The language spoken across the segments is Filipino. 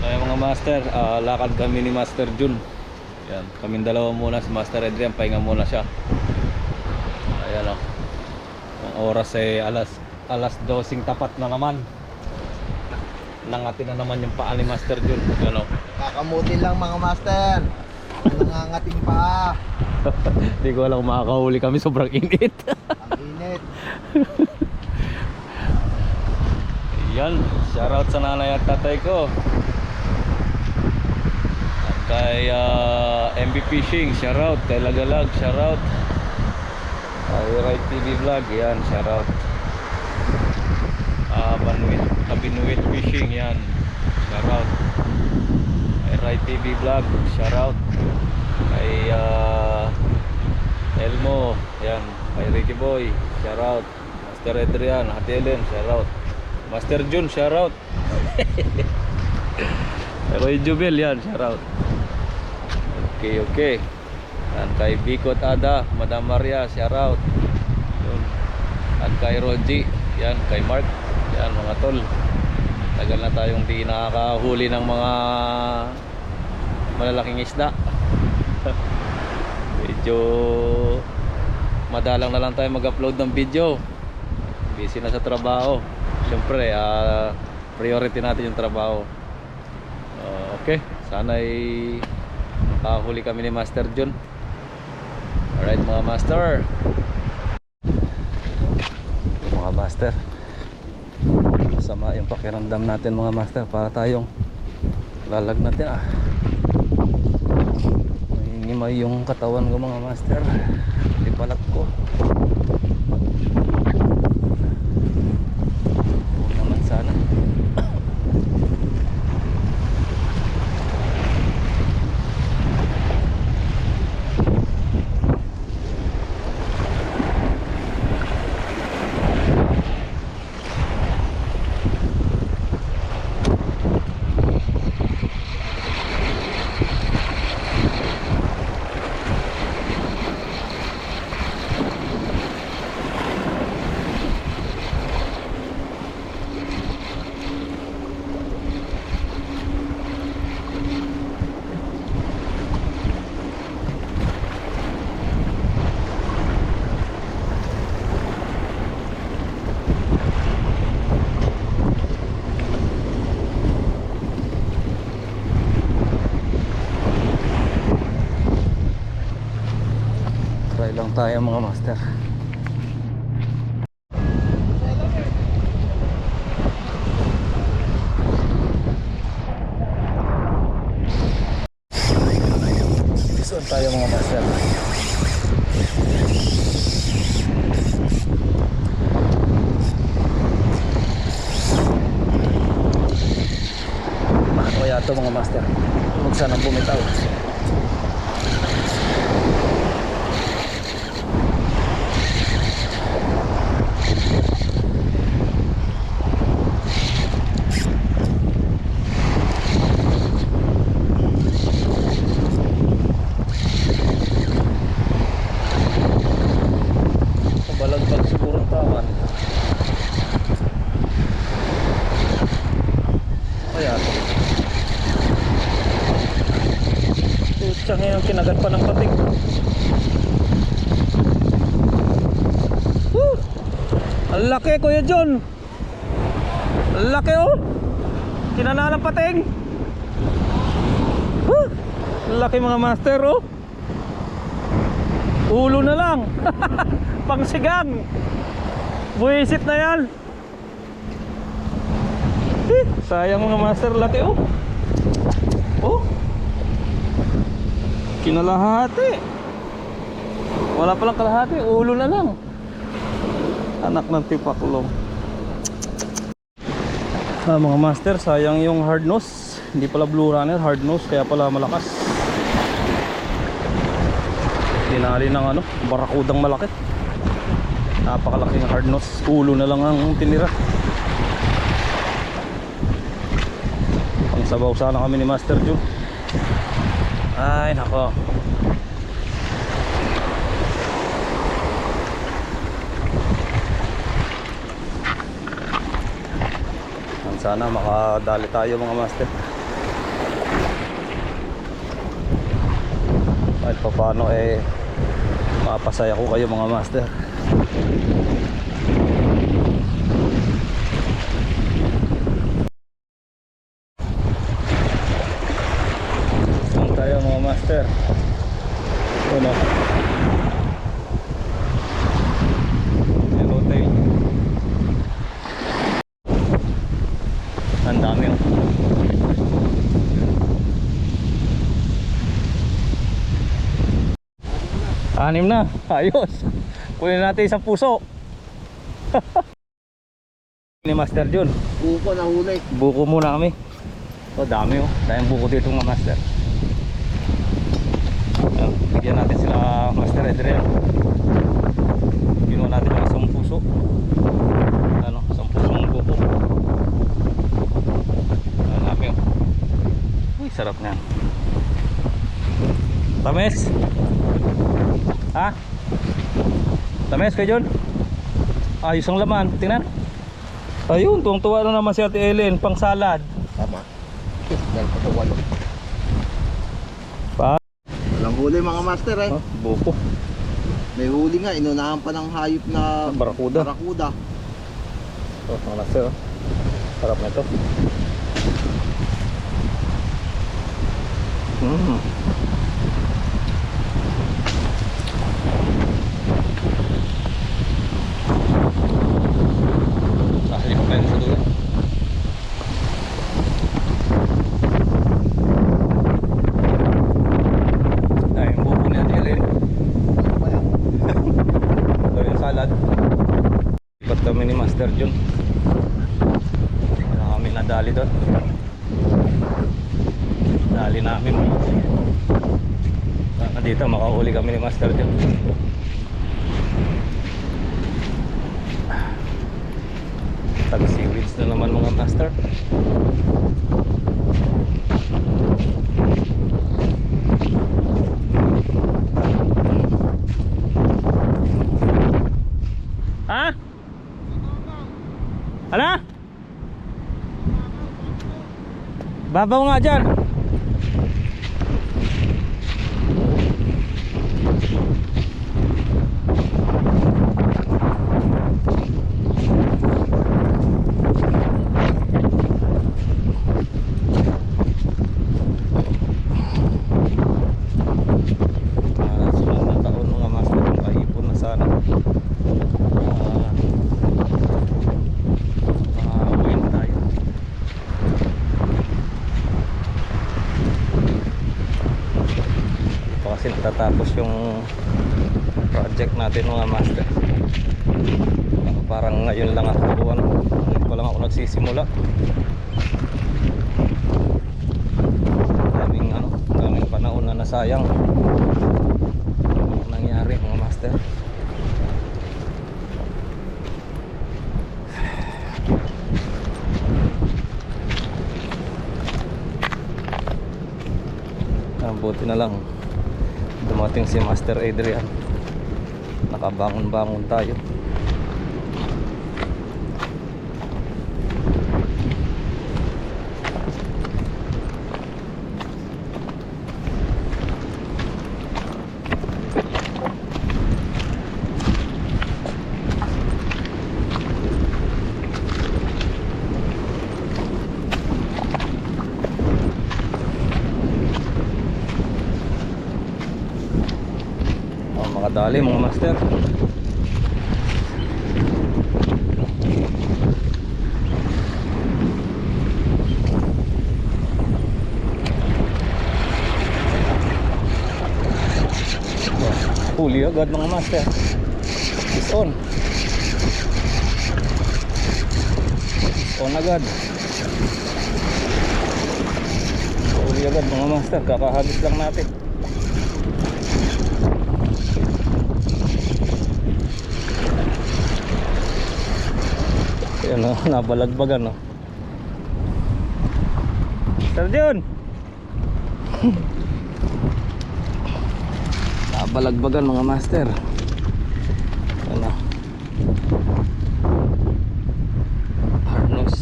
Ayan mga master, lakad kami ni Master Jun. Yan, kaming dalawa muna, si Master Adrian, pahinga muna siya. Ayan o. Ang oras ay alas 12 tapat na naman. Nangati na naman yung paa ni Master Jun. Ayan o. Kakamutin lang mga master. Nangangating pa. Hindi ko alam kung makakahuli kami, sobrang init. Ang init. Yan, shoutout sa nanay at tatay ko. At kay MB Fishing, shoutout. Kay Lagalag, shoutout. Kay Right TV Vlog, yan, shoutout. Kabinuit Fishing, yan, shoutout. Kay Right TV Vlog, shoutout. Kay Elmo, yan. Kay Ricky Boy, shoutout. Master Adrian, Ate Ellen, shoutout. Master Jun, shoutout. Roy Jubel, yan, shoutout. Okay. Yan, kay Bicot Ada, Madam Maria, shoutout. Yun. At kay Roji, yan, kay Mark, yan mga tol. Tagal na tayong di nakakahuli ng mga malalaking isda. Medyo madalang na lang tayo mag-upload ng video. Busy na sa trabaho. Siyempre, priority natin yung trabaho. Okay, sana ay makahuli kami ni Master Jun. Alright mga master. Mga master, masama yung pakiramdam natin mga master. Para tayong lalag natin May yung katawan ko mga master. Di balat ko. Naman sana. Try lang tayo mga master. Saan tayo mga master? Kaya ito mga master, huwag sanang bumitaw. Balagbag siguro taman. Kaya tutsa ngayon kinagat pa ng pating. Ang laki Kuya John. Ang laki oh. Kinanalang pating. Ang laki mga master oh. Ulo na lang. Pangsigang. Buwisit na yan. Sayang mga master, laki oh. Oh. Kinalahati. Wala palang kalahati, ulo na lang. Anak ng tipaklong. Mga master, sayang yung hard nose. Hindi pala blue runner, hard nose, kaya pala malakas. Tinali ng barakudang malaki. Napakalaking hard nose. Ulo na lang ang tinira. Pang sabaw sana kami ni Master Jun. Ay nako. Sana makadali tayo mga master. Kahit pa paano eh mapasaya ko kayo mga master. Saan tayo mga master? Ano? Yung hotel. Ang dami oh. Anim na, ayos. Kunin natin isang puso. Ni Master John. Buko na huli. Buko muna kami. Oh, dami oh. Dahil buko dito mga master. Bigyan natin sila Master Adrian. Ginawa natin yung isang puso. Ano, isang pusong buko. Ang dami oh. Uy, sarap niyan. Tamis. Ha? Tamis kayo John? Ayos ang laman, tingnan. Ayun, tuwang-tuwa na naman si Ate Ellen, pang salad. Tama. Dahil pa sa walo. Pa? Walang huli mga master eh. Oh, buko. May huli nga, inunahan pa ng hayop na Barakuda. barakuda. Oh, mga master. Oh. Sarap na ito. Nakalimutan pa yun sa dulo. Ay, yung buko niya Ellen. Ito yung salad. Ipat kami ni Master John. Wala kami nadali doon. Dali namin. Dito makahuli kami ni Master John. Tag-seaweeds na naman mga master. Ha? Ano? Babaw nga dyan. Kasi natatapos yung project natin mga master. Parang ngayon lang ako ngayon pa lang ako nagsisimula. Daming panahon na nasayang. Ano nangyari mga master? Buti na lang dumating si Master Adrian. Nakabangon-bangon tayo. Makadali mga master. Huli agad mga master. Is on. Is on agad. Huli agad mga master. Kakahagis lang natin. Yan o, nabalagbagan o. Sir John! Nabalagbagan mga master. Ano? Hardness.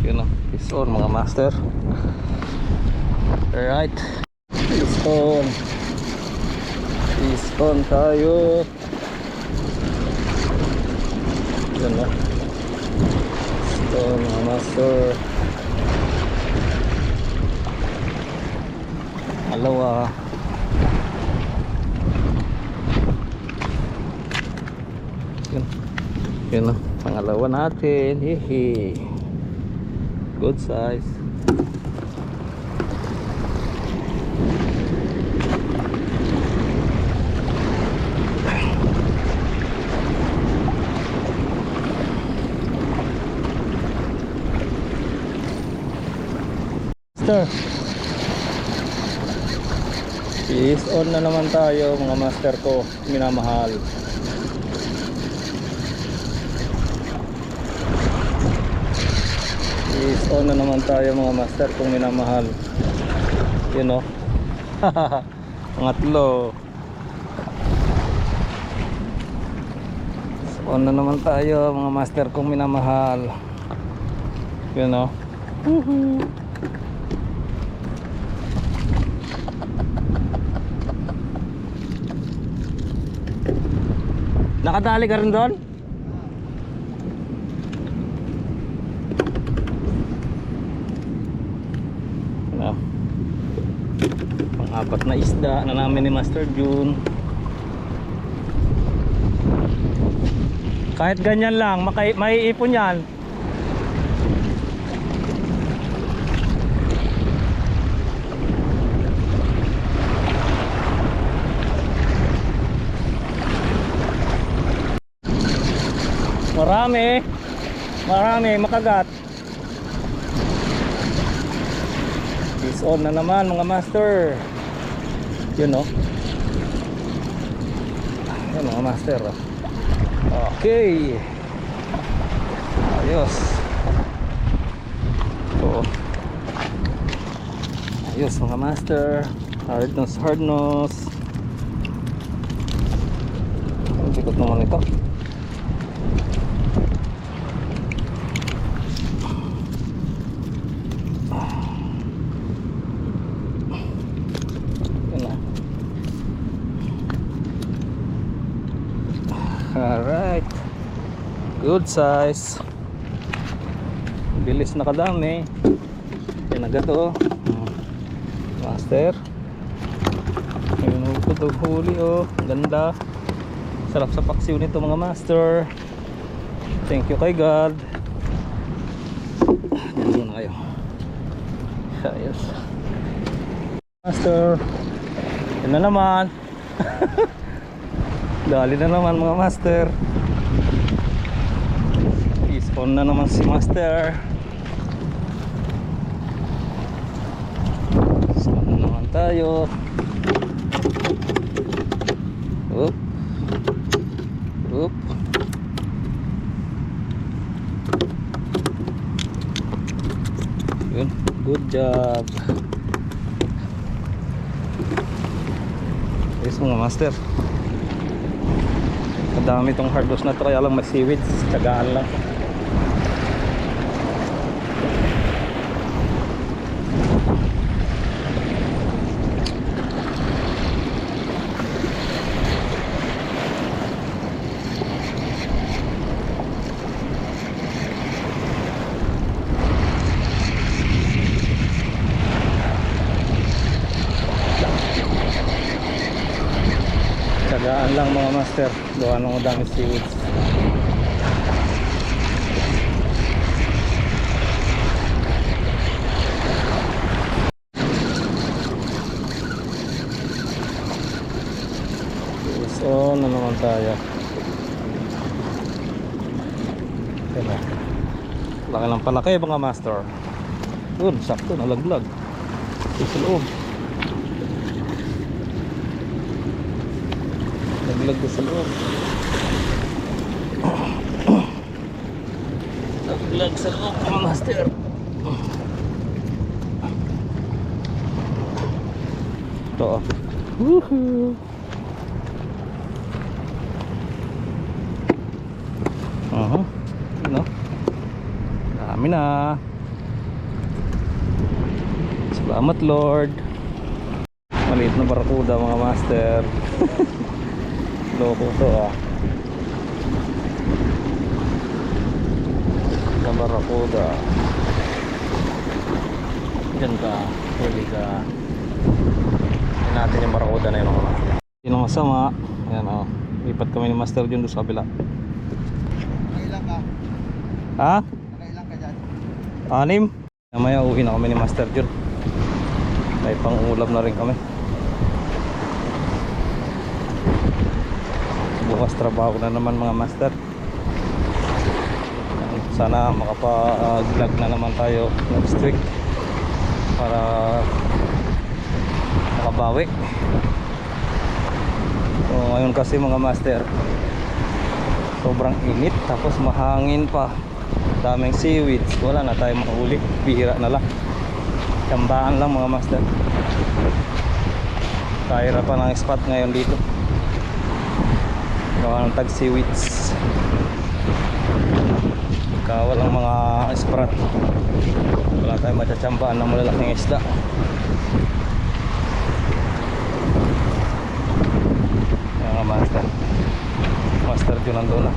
Yun o, So mga master. Alright. Piston. Piston tayo. Yan na. Piston mga master. Alawa. Yun. Yun na. Pangalawa natin. Hehe. Good size. Master, is on na naman tayo mga master ko, minamahal. Is on na naman tayo mga master kong minamahal. You know. Pangatlo. Is on na naman tayo mga master kong minamahal. You know. Nakadali ka rin doon? Ano? Pang-apat na isda na namin ni Master June. Kahit ganyan lang, maiipon yan. Marami makagat. Is on na naman mga master. Yun o. Yun mga master. Okay. Ayos. So, ayos mga master. Hard nose. Ang sikot naman ito. Alright, good size. Bilis nakadami. Yan agad o. Master. Ayun o, putog huli o. Ganda. Sarap sa paksiw nito mga master. Thank you kay God. Yan na kayo. Ayos. Master. Yan na naman. Dali na naman mga master. Is on na naman si master. Is on na naman tayo. Oop. Oop. Yun. Good job. Yes mga master. Madami itong hardlos na ito, kaya lang may seaweeds, tsagaan lang. Tsagaan lang mga master, gawa ng madami seaweeds. So na naman tayo. Diba? Laki ng palaki mga master. Doon, sakto, nalaglag. Ito sa loob. Naglag sa loob. Naglag sa loob mga master. Ito. Woohoo! No? Dami na. Salamat Lord. Maliit na barakuda mga master. Loko to ah. Na barakuda. Diyan ka, huli ka. Tingnan natin yung barakuda na yun mga master. Yun ang masama. Ayan o. Lipat kami ni Master John doon sa kabila. Nakailang ka? Ha? Nakailang ka dyan? 6. Mamaya uwi na kami ni Master John. May pang ulam na rin kami. Bukas trabaho na naman mga master. Sana makapag-vlog na naman tayo next week para makabawi. So ngayon kasi mga master, sobrang init tapos mahangin pa, daming seaweeds, wala na tayo makahuli, bihira na lang, kambaan lang mga master. Kahira pa ng spot ngayon dito, gawa ng tag seaweeds, kawal ang mga sprat, wala tayong matsatsambaan ng malalaking isda. Mga master, Master John nandun na.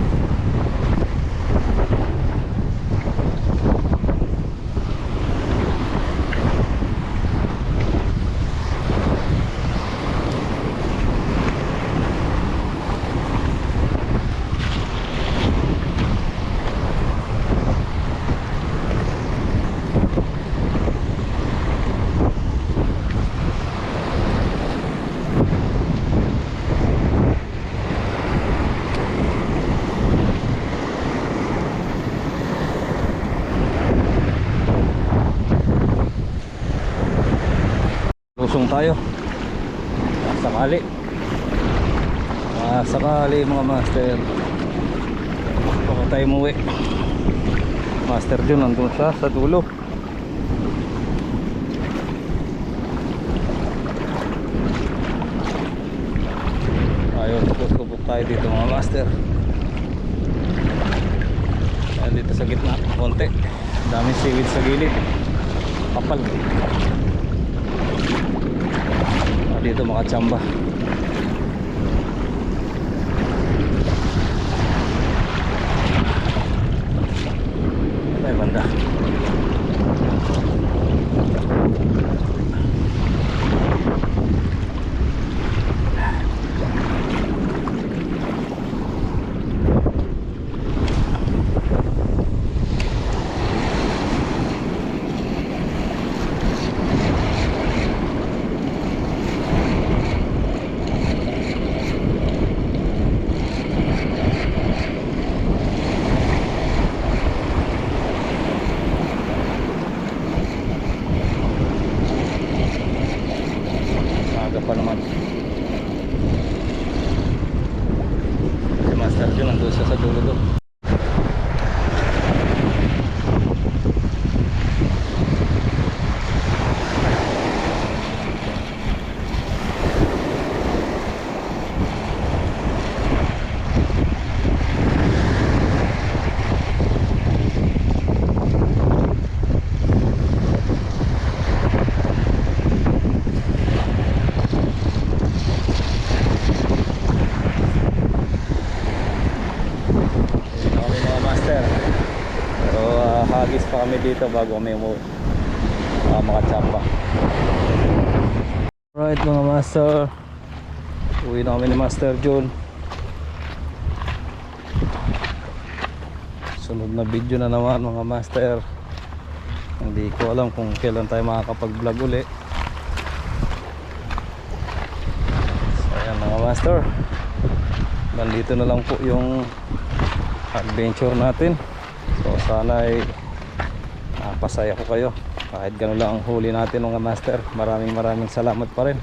Lusong tayo sakali, sakali mga master, baka tayo muwi. Master John nandun siya sa dulo. Ayun, subok tayo dito mga master. Ayan, dito sa gitna konti, daming seaweed sa gilid, kapal. Dito makachamba. Ay banda. Pa naman si Master John nandun siya sa dulo doon. Hagis pa kami dito bago kami makachamba. Alright mga master, uwi na kami ni Master John. Sunod na video na naman mga master. Hindi ko alam kung kailan tayo makakapag-vlog uli. So ayan mga master, nandito na lang po yung adventure natin. So sana ay pasaya ko kayo kahit gano'n lang ang huli natin mga master. Maraming salamat pa rin.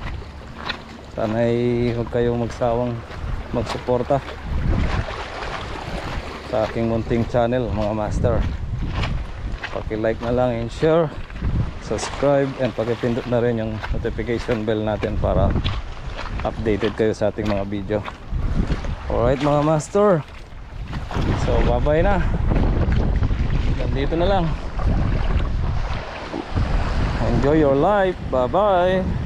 Sana ay huwag kayong magsawang magsuporta sa aking munting channel mga master. Paki-like na lang and share, subscribe, and pakipindot na rin yung notification bell natin para updated kayo sa ating mga video. Alright mga master, so bye bye na, dito na lang. Enjoy your life. Bye-bye.